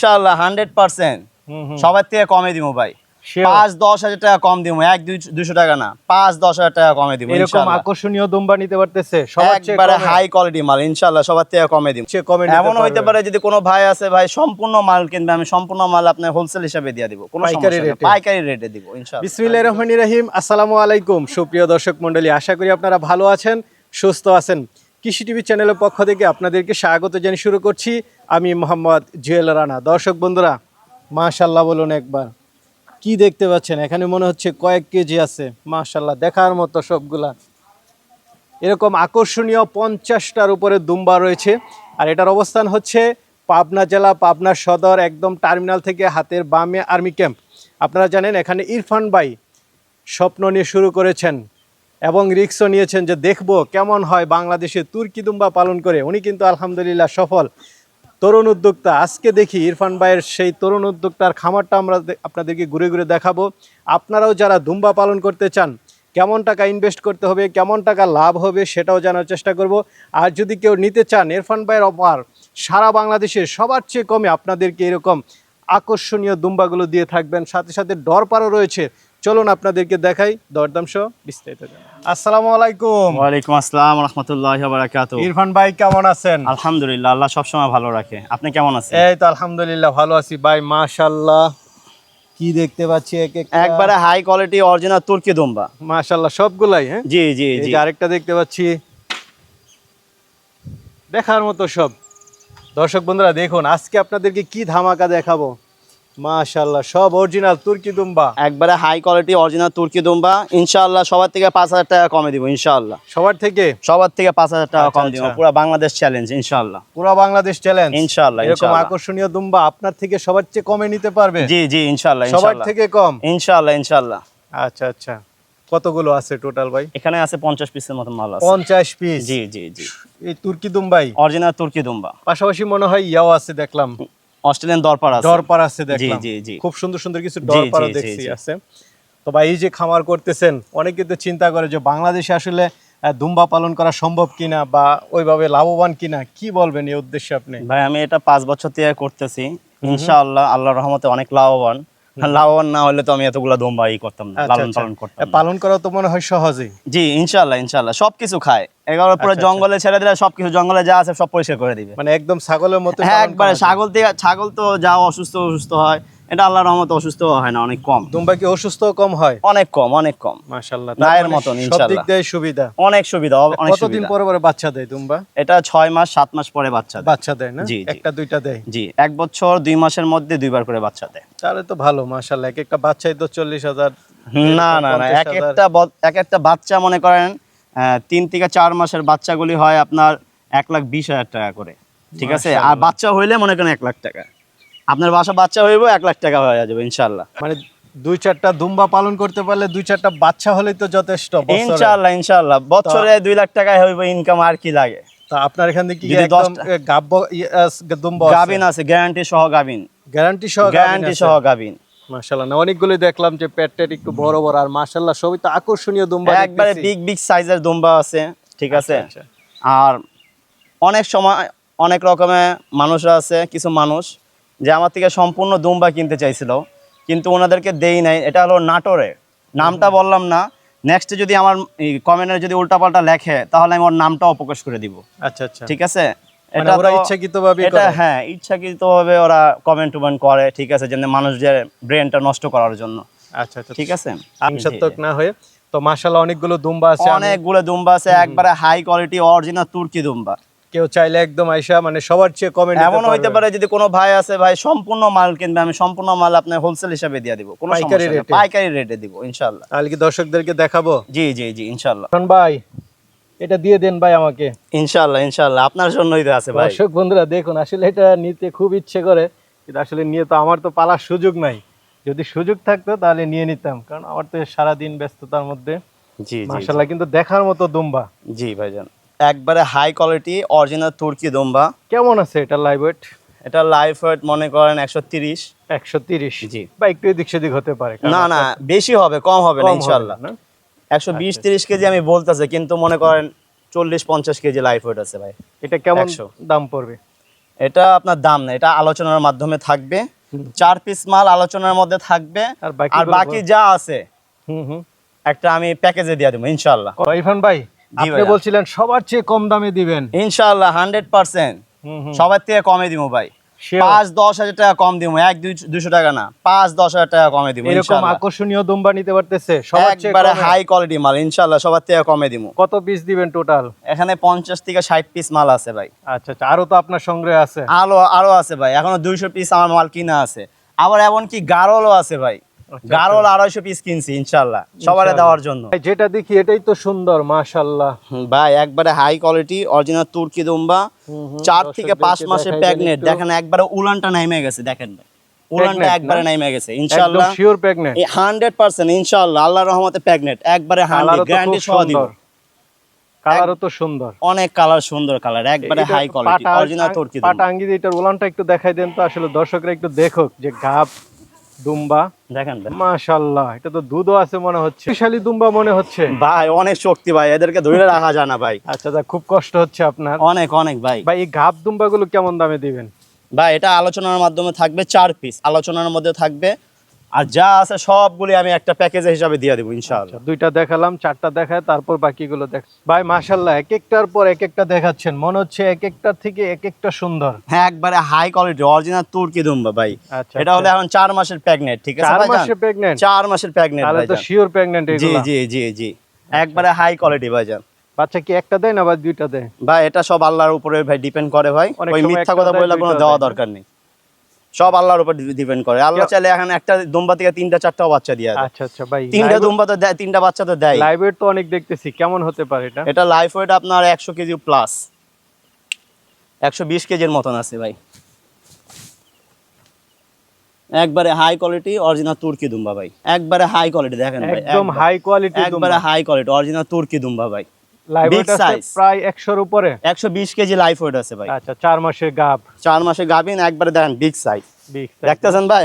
ইনশাআল্লাহ 100% সবার থেকে কমে দিব ভাই। 5-10 হাজার টাকা কম দিব, 1-200 টাকা না, 5-10 হাজার টাকা কমে দিব। এরকম আকর্ষণীয় দুম্বা নিতে পারতেছে সবার চেয়ে একবারে হাই কোয়ালিটি মাল, ইনশাআল্লাহ সবার থেকে কমে দিব। এমন হইতে পারে যদি কোনো ভাই আছে ভাই সম্পূর্ণ মাল কিনবে, আমি সম্পূর্ণ মাল আপনার হোলসেল হিসেবে দিয়ে দিব, কোনো সমস্যা নেই, পাইকারি রেটে দিব ইনশাআল্লাহ। বিসমিল্লাহির রহমানির রহিম। আসসালামু আলাইকুম সুপ্রিয় দর্শক মণ্ডলী, আশা করি আপনারা ভালো আছেন, সুস্থ আছেন। কৃষি টিভি চ্যানেলের পক্ষ থেকে আপনাদেরকে স্বাগত জানিয়ে শুরু করছি আমি মোহাম্মদ জুয়েল রানা। দর্শক বন্ধুরা মাশাআল্লাহ বলুন একবার, কি দেখতে পাচ্ছেন এখানে মনে হচ্ছে কয়েক কেজি আছে, মাশাআল্লাহ দেখার মতো সবগুলা। এরকম আকর্ষণীয় 50টার উপরে দুম্বা রয়েছে। আর এটার অবস্থান হচ্ছে পাবনা জেলা, পাবনা সদর, একদম টার্মিনাল থেকে হাতের বামে আর্মি ক্যাম্প। আপনারা জানেন এখানে ইরফান ভাই স্বপ্ন নিয়ে শুরু করেছেন এবং রিস্কও নিয়েছেন যে দেখব কেমন হয় বাংলাদেশে তুর্কি দুম্বা পালন করে। উনি কিন্তু আলহামদুলিল্লাহ সফল তরুণ উদ্যোক্তা। আজকে দেখি ইরফান ভাইয়ের সেই তরুণ উদ্যোক্তার খামারটা আমরা আপনাদেরকে ঘুরে ঘুরে দেখাবো। আপনারাও যারা দুম্বা পালন করতে চান, কেমন টাকা ইনভেস্ট করতে হবে, কেমন টাকা লাভ হবে সেটাও জানার চেষ্টা করব। আর যদি কেউ নিতে চান ইরফান ভাইয়ের অফার সারা বাংলাদেশে সবার চেয়ে কমে আপনাদেরকে এরকম আকর্ষণীয় দুম্বাগুলো দিয়ে থাকবেন, সাথে সাথে দরপারও রয়েছে। চলুন আপনাদেরকে দেখাই দরদাম সহ বিস্তারিত। আসসালামু আলাইকুম। ওয়ালাইকুম আসসালাম ওয়া রাহমাতুল্লাহি ওয়া বারাকাতুহু। ইরফান ভাই কেমন আছেন? আলহামদুলিল্লাহ, আল্লাহ সবসময় ভালো রাখে। আপনি কেমন আছেন? এই তো আলহামদুলিল্লাহ ভালো আছি ভাই। মাশাআল্লাহ কি দেখতে পাচ্ছি একবারে হাই কোয়ালিটি অরিজিনাল তুর্কি দুম্বা, মাশাআল্লাহ সবগুলাই। হ্যাঁ জি জি জি। আরেকটা দেখতে পাচ্ছি দেখার মতো সব। দর্শক বন্ধুরা দেখুন আজকে আপনাদেরকে কি ধামাকা দেখাবো। মাশাআল্লাহ সব অরিজিনাল তুর্কি দুম্বা, একবারে হাই কোয়ালিটি অরিজিনাল তুর্কি দুম্বা। ইনশাআল্লাহ সবার থেকে 5,000 টাকা কমে দিব ইনশাআল্লাহ। সবার থেকে 5,000 টাকা কম দিব, পুরো বাংলাদেশ চ্যালেঞ্জ ইনশাআল্লাহ। পুরো বাংলাদেশ চ্যালেঞ্জ ইনশাআল্লাহ। এরকম আকর্ষণীয় দুম্বা আপনার থেকে সবার চেয়ে কমে নিতে পারবে? জি জি ইনশাআল্লাহ। সবার থেকে কম ইনশাআল্লাহ ইনশাআল্লাহ। আচ্ছা আচ্ছা, কতগুলো আছে টোটাল ভাই? এখানে আছে 50 পিসের মতো মাল আছে। 50 পিস? জি জি জি। এই তুর্কি দুম্বাই অরিজিনাল তুর্কি দুম্বা, পাশাপাশি মনে হয় ইয়াও আছে, দেখলাম অস্ট্রেলিয়ান দরপার আছে। দরপার আছে দেখলাম। জি জি জি। খুব সুন্দর সুন্দর কিছু দরপারও দেখছি আছে। তো ভাই এই যে খামার করতেছেন, অনেকে তো চিন্তা করে যে বাংলাদেশে আসলে দুম্বা পালন করা সম্ভব কিনা বা ওইভাবে লাভবান কিনা, কি বলবেন এই উদ্দেশ্যে আপনি? ভাই আমি এটা 5 বছর থেকে করতেছি, ইনশাআল্লাহ আল্লাহর রহমতে অনেক লাভবান। লাভবান না হলে তো আমি এতগুলা দুম্বা করতাম না, লালন পালন করতাম না। পালন করা তো মনে হয় সহজই। জি ইনশাআল্লাহ ইনশাআল্লাহ। সবকিছু খায়, এগারো পুরো জঙ্গলে ছেড়ে দিলে সবকিছু জঙ্গলে যা আছে সব পরিষ্কার করে দিবে, মানে একদম ছাগলের মতো। হ্যাঁ একবারে ছাগল তো যা অসুস্থ হয়, এটা আল্লাহর রহমতে অসুস্থ হয় না, অনেক কম। দুম্বা কি অসুস্থ কম হয়? অনেক কম, অনেক কম মাশাআল্লাহ। গায়ের মতন ইনশাআল্লাহ। সব দিক দিয়ে সুবিধা, অনেক সুবিধা, অনেক সুবিধা। কতদিন পরে পরে বাচ্চা দেয় দুম্বা? এটা 6 মাস 7 মাস পরে বাচ্চা দেয় না? জি একটা দুইটা দেয়? জি, 1 বছর 2 মাসের মধ্যে 2 বার করে বাচ্চা দেয়। তাহলে তো ভালো মাশাআল্লাহ। এক একটা বাচ্চাই তো 40,000? না না না, এক একটা বাচ্চা মনে করেন 3 থেকে 4 মাসের বাচ্চাগুলি হয় আপনার 1,20,000 টাকা করে, ঠিক আছে? আর বাচ্চা হইলে মনে করেন 1 লাখ টাকা। আপনার বাচ্চা হইব 1 লাখ টাকা হয়ে যাবে ইনশাআল্লাহ। মানে 2-4টা দুম্বা পালন করতে পারলে 2-4টা বাচ্চা হলেই তো যথেষ্ট। ইনশাআল্লাহ ইনশাআল্লাহ, বছরে 2 লাখ টাকা হইব ইনকাম, আর কি লাগে? তা আপনার এখানে কি যদি একদম দুম্বা গাবিন আছে, গ্যারান্টি সহ গাবিন, গ্যারান্টি সহ গাবিন। মাশাআল্লাহ। না অনেকগুলো দেখলাম যে পেটটা একটু বড় বড়, আর মাশাআল্লাহ সবই তো আকর্ষণীয় দুম্বা, একবারে বিগ সাইজের দুম্বা আছে, ঠিক আছে? আর অনেক সময় অনেক রকমের মানুষরা আছে, কিছু মানুষ যে আমার থেকে সম্পূর্ণ দুম্বা কিনতে চাইছিল, কিন্তু ওনাদেরকে দেই নাই। এটা হলো নাটোরে, নামটা বললাম না। নেক্সট যদি আমার কমেন্টে যদি উল্টাপাল্টা লেখে তাহলে আমি ওর নামটাও প্রকাশ করে দিব। আচ্ছা আচ্ছা, ঠিক আছে? এটা ওরা ইচ্ছাকৃতভাবে করে? এটা হ্যাঁ, ইচ্ছাকৃতভাবে ওরা কমেন্ট করে, ঠিক আছে, যেন মানুষদের ব্রেনটা নষ্ট করার জন্য। আচ্ছা আচ্ছা, ঠিক আছে? হিংসাত্মক না হয়ে। তো মাশাআল্লাহ অনেকগুলো দুম্বা আছে, অনেকগুলো দুম্বা আছে, একবারে হাই কোয়ালিটি অরিজিনাল তুর্কি দুম্বা। কেউ চাইলে একদম আইসা মানে সবার চেয়ে কমে নিতে পারবে। এমন হইতে পারে যদি কোনো ভাই আছে ভাই সম্পূর্ণ মাল কিনবে, আমি সম্পূর্ণ মাল আপনার হোলসেল হিসেবে দিয়ে দিব, কোনো সমস্যা নেই, পাইকারি রেটে দিব ইনশাআল্লাহ। তাহলে কি দর্শকদেরকে দেখাবো? জি জি জি ইনশাআল্লাহ। ভাই এটা দিয়ে দেন ভাই আমাকে। ইনশাআল্লাহ ইনশাআল্লাহ, আপনার জন্যই তো আছে ভাই। দর্শক বন্ধুরা দেখুন, আসলে এটা নিতে খুব ইচ্ছে করে, কিন্তু আসলে নিয়ে তো আমার তো পালার সুযোগ নাই। যদি সুযোগ থাকতো তাহলে নিয়ে নিতাম, কারণ আমার তো সারা দিন ব্যস্ততার মধ্যে। জি মাশাআল্লাহ, কিন্তু দেখার মতো দুম্বা। জি ভাইজান, একবারে হাই কোয়ালিটি অরিজিনাল তুর্কি দুম্বা। কেমন আছে এটা লাইভ ওয়েট? এটা লাইভ ওয়েট মনে করেন 130। 130? জি। বা একটু এদিক সেদিক হতে পারে। না না, বেশি হবে, কম হবে না ইনশাআল্লাহ। 120-30 কেজি আমি বলতেছে, কিন্তু মনে করেন 40-50 কেজি লাইভ ওয়েট আছে ভাই। এটা কেমন দাম পড়বে? এটা আপনার দাম না, এটা আলোচনার মাধ্যমে থাকবে। 4 পিস মাল আলোচনার মধ্যে থাকবে, আর বাকি যা আছে একটা আমি প্যাকেজে দিয়ে দেবো ইনশাআল্লাহ। ইরফান ভাই আপনি ভাইয়া। বলছিলেন সবার চেয়ে কম দামে দিবেন। ইনশাআল্লাহ 100% সবার থেকে কমে দিব ভাই। Sure. 5-10 হাজার টাকা কম দিব, 1-200 টাকা না, 5-10 হাজার টাকা কমে দিব এরকম ইনশাআল্লাহ। আকর্ষণীয় দুম্বা নিতে পারতেছে সবার চেয়ে একবারে কমে? হাই কোয়ালিটি মাল ইনশাআল্লাহ সবার থেকে কমে দিব। কত পিস দিবেন টোটাল? এখানে 50 থেকে 60 পিস মাল আছে ভাই। আচ্ছা আচ্ছা, আরো তো আপনার সংগ্রহে আছে। আরো আছে ভাই, এখনো 200 পিস আমার মাল কিনা আছে। আবার এমনকি গারলও আছে ভাই, আচ্ছা, গারল 250 পিস কিনছি ইনশাআল্লাহ সবারে ইনশাআল্লাহ। দেওয়ার জন্য। ভাই, যেটা দেখি এটাই তো সুন্দর মাশাআল্লাহ। ভাই একবারে হাই কোয়ালিটি অরিজিনাল তুর্কি দুম্বা, 4 থেকে 5 দর্শকদেরকে মাসের দেখাই দেন প্রেগনেন্ট। একটু। দেখেন একবারে উলানটা নেমে গেছে, দেখেন ভাই উলানটা Pregnant একবারে না? নেমে গেছে একদম ইনশাআল্লাহ। Sure pregnant. 100% ইনশাআল্লাহ আল্লাহর রহমতে প্রেগনেন্ট, একবারে 100 গ্যারান্টি সহ দিব। কালারও তো সুন্দর। অনেক কালার, সুন্দর কালার, একবারে এটা হাই কোয়ালিটি পাটা- অরিজিনাল তুর্কি দুম্বা। পাটা আঙ্গি এটার উলানটা একটু দেখাই দেন তো, আসলে দর্শকরা একটু দেখুক যে গাব দুম্বা। দেখেন ভাই। মাশাআল্লাহ, এটা তো দুধও আছে মনে হচ্ছে, বিশালী দুম্বা মনে হচ্ছে। ভাই অনেক শক্তি ভাই, এদেরকে ধরে রাখা যায় না ভাই। আচ্ছা, তা খুব কষ্ট হচ্ছে আপনার। অনেক অনেক ভাই। ভাই, এই গাব দুম্বা গুলো কেমন দামে দিবেন? ভাই এটা আলোচনার মাধ্যমে থাকবে, 4 পিস আলোচনার মধ্যে থাকবে, আর যা আছে সবগুলি আমি একটা প্যাকেজ হিসাবে দিয়ে দেবো ইনশাআল্লাহ। দুইটা দেখালাম, চারটা দেখায়, তারপর বাকিগুলো দেখ। ভাই মাশাআল্লাহ, এক একটার পর এক একটা দেখাচ্ছেন, মনে হচ্ছে এক একটার থেকে এক একটা সুন্দর। হ্যাঁ একবারে হাই কোয়ালিটি অরিজিনাল তুর্কি দুম্বা ভাই। আচ্ছা, এটা হলো এখন 4 মাসের প্রেগনেন্ট, ঠিক আছে 4 ভাইজান? মাসে প্রেগন্যান্ট? 4 মাসের প্রেগনেন্ট তাহলে তো ভাইজান। শিওর প্রেগন্যান্ট জি এগুলো। জি জি জি, একবারে হাই কোয়ালিটি ভাইজান। বাচ্চা কি একটা দেয় না বা দুইটা দেয়? ভাই এটা সব আল্লাহর উপরে ভাই ডিপেন্ড করে ভাই, অনেক ওই সময় মিথ্যা একটা কথা দেয়, বললে কোনো দুইটা দেওয়া দেয় না? দরকার নেই, সব আল্লাহর উপর ডিপেন্ড করে। আল্লাহ চাইলে এখন একটা দুম্বা থেকে 3টা-4টাও বাচ্চা দিয়ে দেয়। আচ্ছা আচ্ছা ভাই, 3টা দুম্বা তো দেয়, 3টা বাচ্চা তো দেয়। লাইভ ওয়েট তো অনেক দেখতেছি, কেমন হতে পারে এটা? এটা লাইফ ওয়েট আপনার 100 কেজি প্লাস, 120 কেজির মতন আছে ভাই। একবারে হাই কোয়ালিটি অরিজিনাল তুর্কি দুম্বা ভাই, একবারে হাই কোয়ালিটি দেখেন ভাই, একদম হাই কোয়ালিটি একবারে হাই কোয়ালিটি অরিজিনাল তুর্কি দুম্বা ভাই। লাইভ big ওয়েট আছে size। প্রায় 100 এর উপরে। 120 কেজি লাইফ ওয়েট আছে ভাই। আচ্ছা, 4 মাসের গাব। 4 মাসে গাভিন, একবারে দেখেন বিগ সাইজ। বিগ দেখতেছেন ভাই,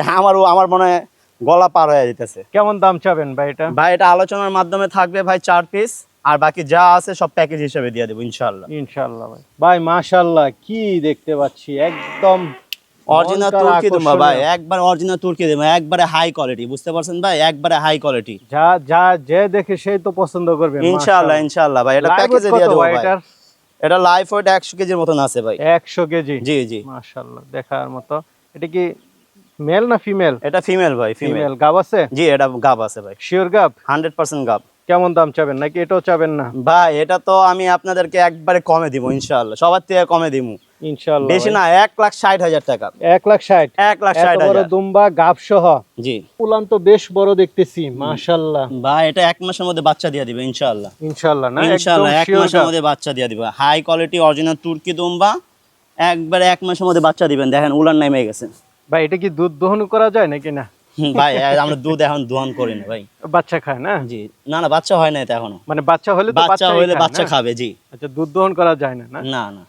আমার মনে হয় গলা পার হয়ে যেতেছে। কেমন দাম চাবেন ভাই এটা? ভাই এটা আলোচনার মাধ্যমে থাকবে ভাই 4 পিস, আর বাকি যা আছে সব প্যাকেজ হিসেবে দিয়ে দেবো ইনশাআল্লাহ। ইনশাআল্লাহ ভাই। ভাই মাশাআল্লাহ, কি দেখতে পাচ্ছি, একদম অরিজিনাল মনকাড়া তুর্কি দুম্বা ভাই, আকর্ষণীয়। একবার অরিজিনাল তুর্কি দুম্বা, একবারে হাই কোয়ালিটি, বুঝতে পারছেন ভাই, একবারে হাই কোয়ালিটি। যা যা যে দেখে সেই তো পছন্দ করবে ইনশাআল্লাহ ইনশাআল্লাহ ভাই, এটা প্যাকেজে দিয়ে দেবো ভাই। এটার এটা লাইফ ওয়েট 100 কেজির মতন আছে ভাই। 100 কেজি? জি জি। মাশাআল্লাহ, দেখার মতো। এটা কি মেল না ফিমেল? এটা ফিমেল ভাই, ফিমেল। ফিমেল গাব আছে? জি এটা গাব আছে ভাই, শিওর গাব? 100% গাব। কেমন দাম চাবেন, নাকি এটাও চাবেন না? ভাই এটা তো আমি আপনাদেরকে একবারে কমে দিব ইনশাআল্লাহ, সবার থেকে কমে দিব, ইনশাআল্লাহ বেশি না, 1,60,000 টাকা। 1,60,000? 1,60,000 দুম্বা গাব সহ? জি। উলান তো বেশ বড় দেখতেছি, মাশাআল্লাহ। ভাই এটা 1 মাসের মধ্যে বাচ্চা দিয়ে দিবে ইনশাআল্লাহ। ইনশাআল্লাহ না? ইনশাআল্লাহ একদম 1 শিওর মাসের গাব? মধ্যে বাচ্চা দিয়ে দিবে, হাই কোয়ালিটি অরিজিনাল তুর্কি দুম্বা, একবারে 1 মাসের মধ্যে বাচ্চা দিবেন। দেখেন উলান নেমে গেছে। ভাই এটা কি দুধ দহন করা যায় নাকি না? ভাই আমরা দুধ এখন দোহন করি না ভাই। বাচ্চা খায় না? জি না না, বাচ্চা হয় না এটা এখনো। মানে বাচ্চা হলে তো বাচ্চা বাচ্চাই হইলে খায়, বাচ্চা না? খাবে। জি। আচ্ছা, দুধ দহন করা যায় না না? না না।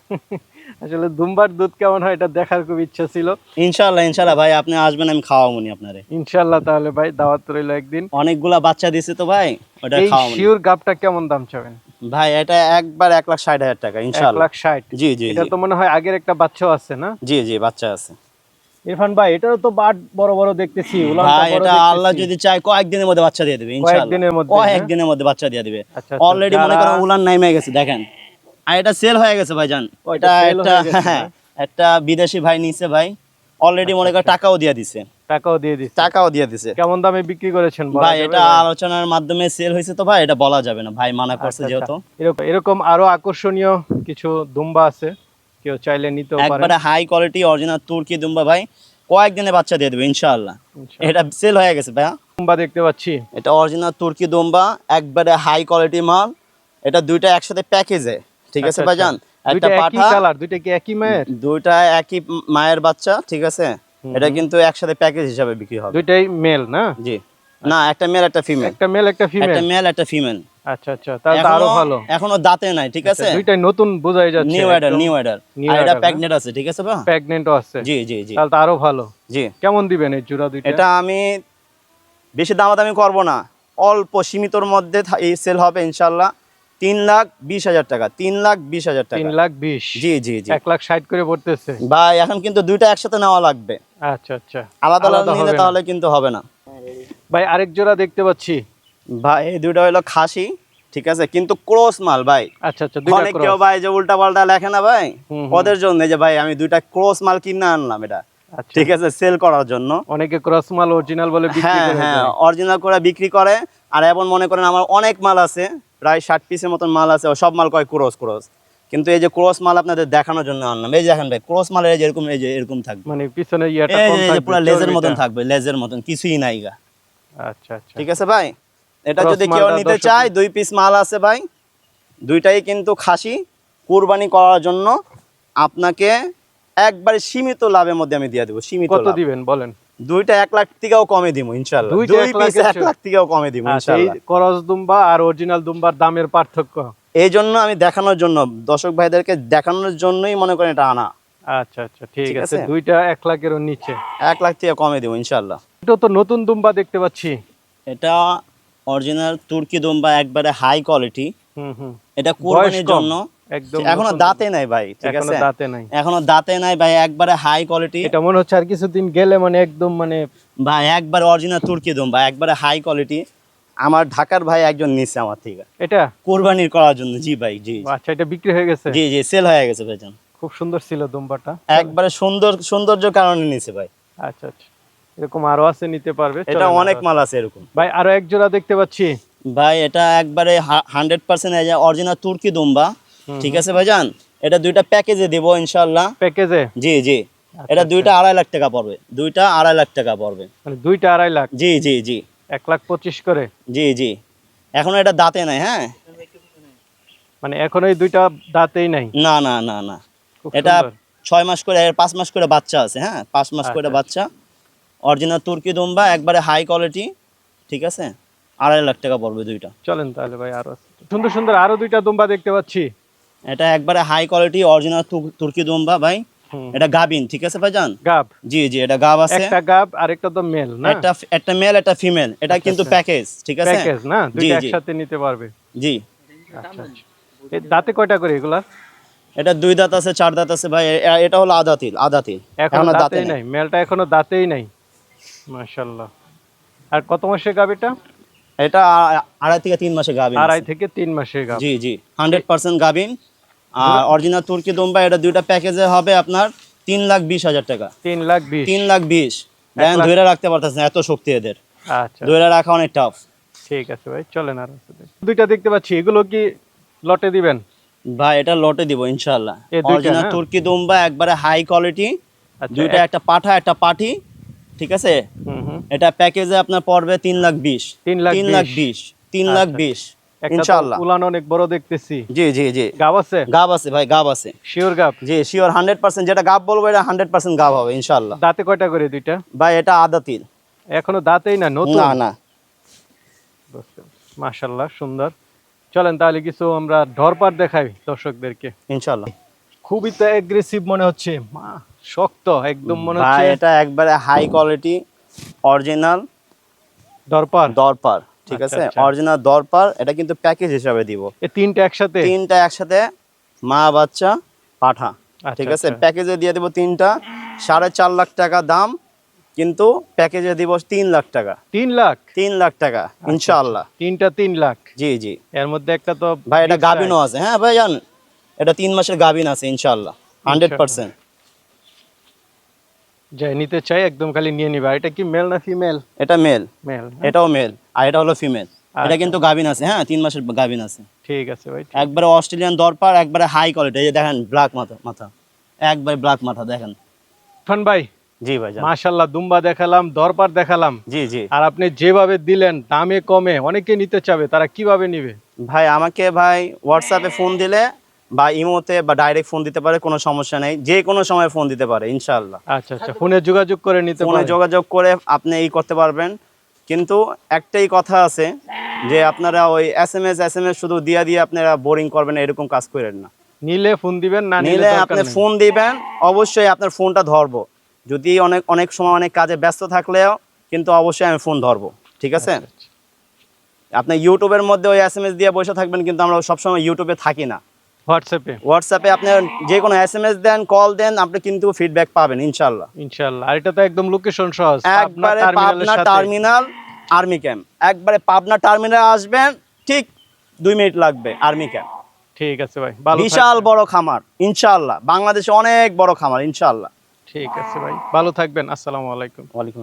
আসলে দুম্বার দুধ কেমন হয় এটা দেখার খুব ইচ্ছা ছিল। ইনশাআল্লাহ ইনশাআল্লাহ ভাই, আপনি আসবেন, আমি খাওয়াবনি আপনারে ইনশাআল্লাহ, তাহলে ভাই দাওয়াত রইল একদিন। অনেকগুলা বাচ্চা দিছে তো ভাই, ওটা এই খাওয়াবনি শিওর গাবটা কেমন দাম চাবেন? ভাই এটা একবার 1,60,000 টাকা ইনশাআল্লাহ। 1,60,000? জি জি এটা জি তো মনে হয় আগের একটা বাচ্চাও আছে না? জি জি, বাচ্চা আছে। ইরফান ভাই, এটারও তো বাট বড় বড় দেখতেছি, উলানটা ভাই বড় এটা দেখতেছি। আল্লাহ যদি চায় কয়েকদিনের মধ্যে বাচ্চা দিয়ে দিবে ইনশাআল্লাহ। কয়েকদিনের মধ্যে, হ্যাঁ? কয়েকদিনের মধ্যে বাচ্চা দিয়ে দিবে। আচ্ছা, অলরেডি মনে করেন উলান নাইমে গেছে, দেখেন। আর এটা সেল হয়ে গেছে ভাইজান। ও, এটা এটা sell একটা হয়ে গেছে, হ্যাঁ, না? একটা বিদেশি ভাই নিছে ভাই, অলরেডি মনে করেন টাকাও দিয়ে দিছে। টাকাও দিয়ে দিচ্ছে? টাকাও দিয়ে দিছে। কেমন দামে বিক্রি করেছেন বলা ভাই যাবে এটা ভাই? আলোচনার মাধ্যমে সেল হয়েছে তো ভাই, এটা বলা যাবে না ভাই, মানা করছে আচ্ছা, যেহেতু। আচ্ছা। এরকম আরো আকর্ষণীয় কিছু দুম্বা আছে, কেউ চাইলে নিতেও পারে। একবারে হাই কোয়ালিটি অরিজিনাল তুর্কি দুম্বা ভাই, কয়েকদিনে বাচ্চা দিয়ে দেবে ইনশাআল্লাহ। এটা সেল হয়ে গেছে ভাই। দুম্বা দেখতে পাচ্ছি, এটা অরিজিনাল তুর্কি দুম্বা, একবারে হাই কোয়ালিটি মাল। এটা দুইটা একসাথে প্যাকেজে, ঠিক আছে আচ্ছা, ভাইজান। আচ্ছা। একটা দুইটা একই পাঠা, কালার? দুইটা কি একই মায়ের? দুইটা একই মায়ের বাচ্চা, ঠিক আছে। এটা কিন্তু একসাথে প্যাকেজ হিসাবে বিক্রি হবে। দুইটাই মেল না? জি না, একটা মেল একটা ফিমেল। একটা মেল একটা ফিমেল? একটা মেল একটা ফিমেল। আচ্ছা আচ্ছা, তাহলে তো আরো ভালো। এখনো দাঁতে নাই, ঠিক আছে। আচ্ছা, দুইটাই নতুন বোঝাই যাচ্ছে। New order new order. New আর এটা order, না? প্রেগন্যান্ট আছে, ঠিক আছে ভাই। প্রেগন্যান্টও আছে? জি জি জি তাহলে তো আরো ভালো। জি। কেমন দিবেন এই জোড়া দুইটা? এটা আমি বেশি দামাদামি করব না, অল্প সীমিতর মধ্যে এই সেল হবে ইনশাআল্লাহ। 3,20,000 টাকা, 3,20,000 টাকা। 3,20,000। জি জি জি 1,60,000 করে পড়তেছে। ভাই, এখন কিন্তু দুইটা একসাথে নেওয়া লাগবে, আচ্ছা আচ্ছা, আলাদা আলাদা নিলে হবে না। তাহলে কিন্তু হবে না। ভাই আরেক জোড়া দেখতে পাচ্ছি। ভাই এই দুইটা হলো খাসি, ঠিক আছে, কিন্তু ক্রস মাল ভাই। আচ্ছা আচ্ছা, দুইটা অনেক কেউ ক্রস। ভাই যে উল্টা পাল্টা লেখে না ভাই, হুম, ওদের জন্য যে ভাই আমি দুইটা ক্রস মাল কিনে আনলাম, এটা আচ্ছা, ঠিক আছে সেল করার জন্য। অনেকে ক্রস মাল অরিজিনাল বলে বিক্রি হ্যাঁ করে হ্যাঁ, দেয়। অরিজিনাল করে বিক্রি করে। আর এমন মনে করেন আমার অনেক মাল আছে, প্রায় 60 পিসের মতন মাল আছে, ও সব মাল কয় ক্রস ক্রস। কিন্তু এই যে ক্রস মাল আপনাদের দেখানোর জন্য আনলাম। এই যে দেখেন ভাই, ক্রস মালের এই যে এরকম, এই যে এরকম থাকবে, মানে পিছনে ইয়াটা এই কম যে থাকবে, পুরো লেজের মতন চর্বিটা। থাকবে, লেজের মতন কিছুই নাই গা। আচ্ছা আচ্ছা, ঠিক আছে ভাই, এটা Cross যদি কেউ মালটা নিতে 10 চায়, 2 পিস মাল আছে ভাই, দুইটাই কিন্তু খাসি, কুরবানি করার জন্য আপনাকে একবারে সীমিত লাভের মধ্যে আমি দিয়ে দেবো, সীমিত কত লাভ। দিবেন বলেন? দুইটা 1 লাখ থেকেও কমে দিব ইনশাল্লাহ, দুইটা 2 1 পিস লাখের 1 লাখ থেকেও কমে দিব আচ্ছা, এই ইনশাল্লাহ। ক্রস দুম্বা আর অরিজিনাল দুম্বার দামের পার্থক্য। এই জন্য আমি দেখানোর জন্য, দর্শক ভাইদেরকে দেখানোর জন্যই মনে করেন এটা আনা। আচ্ছা আচ্ছা, ঠিক ঠিক আছে, আছে? দুইটা 1 লাখের নিচে। 1 লাখ থেকে কমে দিব ইনশাল্লাহ। এটা তো নতুন দুম্বা দেখতে পাচ্ছি। এটা অরিজিনাল তুর্কি দুম্বা, একবারে হাই কোয়ালিটি। হুম হুম, এটা বয়স কুরবানির কম, জন্য, একদম এখনো নতুন দাঁতে দুম্বা। নাই ভাই, ঠিক এখনো আছে, দাঁতে নাই। এখনো দাঁতে নাই ভাই, একবারে হাই কোয়ালিটি। এটা মনে হচ্ছে আর কিছুদিন গেলে মানে একদম মানে ভাই একবারে অরিজিনাল তুর্কি দুম্বা, একবারে হাই কোয়ালিটি। আমার ঢাকার ভাই একজন নিছে আমার থেকে এটা। কুরবানির করার জন্য। জি ভাই, জি আচ্ছা, এটা বিক্রি হয়ে গেছে। জি জি সেল হয়ে গেছে ভাইজান। খুব সুন্দর ছিল দুম্বাটা। একবারে সৌন্দর্য কারণে নিছে ভাই। আচ্ছা আচ্ছা, এরকম আরো আছে, নিতে পারবে। এটা চলেন অনেক আরো মাল আছে। আছে এরকম। ভাই আরো এক জোড়া দেখতে পাচ্ছি। ভাই এটা একবারে 100% অরিজিনাল তুর্কি দুম্বা, ঠিক আছে ভাইজান। এটা দুইটা প্যাকেজে দেব ইনশাআল্লাহ। প্যাকেজে? জি জি, এটা দুইটা 2.5 লাখ টাকা পড়বে, দুইটা 2.5 লাখ টাকা পড়বে। মানে দুইটা 2.5 লাখ? জি জি জি 1,25,000 করে? জি জি, এখনো এটা দাঁতে নাই। হ্যাঁ, মানে এখন এই দুইটা দাঁতেই নাই? না না না না, খুব এটা সুন্দর। 6 মাস করে, 5 মাস করে বাচ্চা আছে। হ্যাঁ, 5 মাস করে আচ্ছা, বাচ্চা, অরিজিনাল তুর্কি দুম্বা, একবারে হাই কোয়ালিটি, ঠিক আছে। 2.5 লাখ টাকা পড়বে দুইটা। চলেন তাহলে ভাই, আরো আছে। সুন্দর সুন্দর আরো দুইটা দুম্বা দেখতে পাচ্ছি। এটা একবারে হাই কোয়ালিটি অরিজিনাল তুর্কি দুম্বা ভাই। হুম, এটা গাবিন, ঠিক আছে ভাইজান। গাব? জি জি, এটা গাব আছে। একটা গাব আর একটা তো মেল না? একটা একটা মেল, একটা ফিমেল, এটা আচ্ছা, কিন্তু আচ্ছা। প্যাকেজ, ঠিক আছে। প্যাকেজ না, জি দুইটা জি একসাথে নিতে পারবে। জি, আচ্ছা আচ্ছা, এই দাঁতে কয়টা করে এগুলা? এটা 2 দাঁত আছে, 4 দাঁত আছে ভাই। এটা হলো আদাতিল, আদাতিল, এখনো এখনো দাঁতে দাঁতেই নাই। নাই, মেলটা এখনো দাঁতেই নাই। মাশাআল্লাহ। আর কত মাসের গাব এটা? এটা 2.5 থেকে 3 মাসে গাবিন 2.5 আছে। থেকে 3 মাসের গাব। জি জি, 100% গাবিন। আর অরিজিনাল তুর্কি দুম্বা, এটা দুইটা প্যাকেজে হবে আপনার 3,20,000 টাকা। 3,20,000? 3,20,000 দেখেন, 1 লাখ। ধরে রাখতে পারতেছেন না, এত শক্তি এদের, আচ্ছা, ধরে রাখা অনেক টাফ। ঠিক আছে ভাই, চলেন আর আছে দুইটা দেখতে পাচ্ছি, এগুলো কি লটে দিবেন? ভাই এটা লটে দিব ইনশাআল্লাহ। এই দুইটা অরিজিনাল না? তুর্কি দুম্বা, একবারে হাই কোয়ালিটি, আচ্ছা, দুইটা, একটা পাঠা একটা পাঠি, ঠিক আছে। হুম হুম, এটা প্যাকেজে আপনার পড়বে 3,20,000, 3,20,000। 3,20,000 একটা তো ইনশাআল্লাহ। উলান অনেক বড় দেখতেছি। জি জি জি, গাব আছে? গাব আছে ভাই, গাব আছে। শিওর গাব? জি শিওর, 100%, যেটা গাব বলবো এটা 100% গাব হবে ইনশাআল্লাহ। দাঁতে কয়টা করে দুইটা? ভাই এটা আদাতিল, এখনো দাঁতেই না, নতুন? না না। মাশাআল্লাহ, সুন্দর। চলেন তাহলে কিছু আমরা ধরপার দেখাই দর্শকদেরকে। ইনশাআল্লাহ। খুবই তো অ্যাগ্রেসিভ মনে হচ্ছে, মা শক্ত একদম মনে ভাই হচ্ছে। এটা একবারে হাই কোয়ালিটি অরিজিনাল দরপার? দরপার, ঠিক আচ্ছা, আছে, আচ্ছা। অরিজিনাল দরপার। এটা কিন্তু প্যাকেজ হিসাবে দিব, এই তিনটা একসাথে? তিনটা একসাথে, মা বাচ্চা পাঠা, আচ্ছা, ঠিক আছে। আচ্ছা। প্যাকেজে দিয়ে দেবো তিনটা, 4.5 লাখ টাকা দাম, কিন্তু প্যাকেজে দিব 3 লাখ টাকা। 3 লাখ? 3 লাখ টাকা ইনশাআল্লাহ। তিনটা 3 লাখ? জি জি এর মধ্যে একটা তো ভাই, এটা big গাবিনও size। আছে। হ্যাঁ ভাই জান, এটা 3 মাসের গাবিন আছে ইনশাআল্লাহ, 100%। যাই নিতে চাই একদম খালি নিয়ে নিবা। এটা কি মেল না ফিমেল? এটা মেল, মেল। এটাও মেল, আর এটা হলো ফিমেল। এটা আচ্ছা। কিন্তু গাবিন আছে, হ্যাঁ 3 মাসের গাবিন আছে। ঠিক আছে ভাই। একবারে অস্ট্রেলিয়ান দরপার, একবারে হাই কোয়ালিটি। এই যে দেখেন, ব্ল্যাক মাথা, মাথা একবারে ব্ল্যাক মাথা দেখেন। ইরফান ভাই, জি ভাই জান। মাশাআল্লাহ, দুম্বা দেখালাম, দরপার দেখালাম, জি জি আর আপনি যেভাবে দিলেন দামে কমে, অনেকে নিতে চাবে, তারা কিভাবে নিবে? ভাই, আমাকে ভাই হোয়াটসঅ্যাপে ফোন দিলে বা ইমোতে বা ডাইরেক্ট ফোন দিতে পারে, কোনো সমস্যা নেই, যে কোনো সময় ফোন দিতে পারে ইনশাআল্লাহ। আচ্ছা আচ্ছা, ফোনে যোগাযোগ করে নিতে ফোনে পারে? যোগাযোগ করে আপনি করতে পারবেন। কিন্তু একটাই কথা আছে, যে আপনারা ওই এসএমএস শুধু দিয়ে দিয়ে আপনারা বোরিং করবেন, এরকম কাজ করেন না। নিলে ফোন দিবেন, না নিলে নিলে দরকার আপনি নেই। ফোন দিবেন, অবশ্যই আপনার ফোনটা ধরবো। যদি অনেক সময় অনেক কাজে ব্যস্ত থাকলেও কিন্তু অবশ্যই আমি ফোন ধরবো, ঠিক আছে। আচ্ছা, আচ্ছা। আপনি ইউটিউবের মধ্যে ওই SMS দিয়ে বসে থাকবেন, কিন্তু আমরা সবসময় ইউটিউবে থাকি না। হোয়াটসঅ্যাপে হোয়াটসঅ্যাপে আপনি যে কোনো SMS দেন, কল দেন, আপনি কিন্তু ফিডব্যাক পাবেন ইনশাল্লাহ। ইনশাআল্লাহ। আর এটা তো একদম লোকেশন সহজ, একবারে পাবনা টার্মিনাল আর্মি ক্যাম্প, একবারে পাবনা টার্মিনাল আসবেন, ঠিক 2 মিনিট লাগবে আর্মি ক্যাম্প। ঠিক আছে ভাই, ভালো বিশাল থাকবেন। বড় খামার ইনশাল্লাহ, বাংলাদেশে অনেক বড় খামার ইনশাল্লাহ। ঠিক আছে ভাই, ভালো থাকবেন। আসসালামু আলাইকুম। ওয়ালাইকুম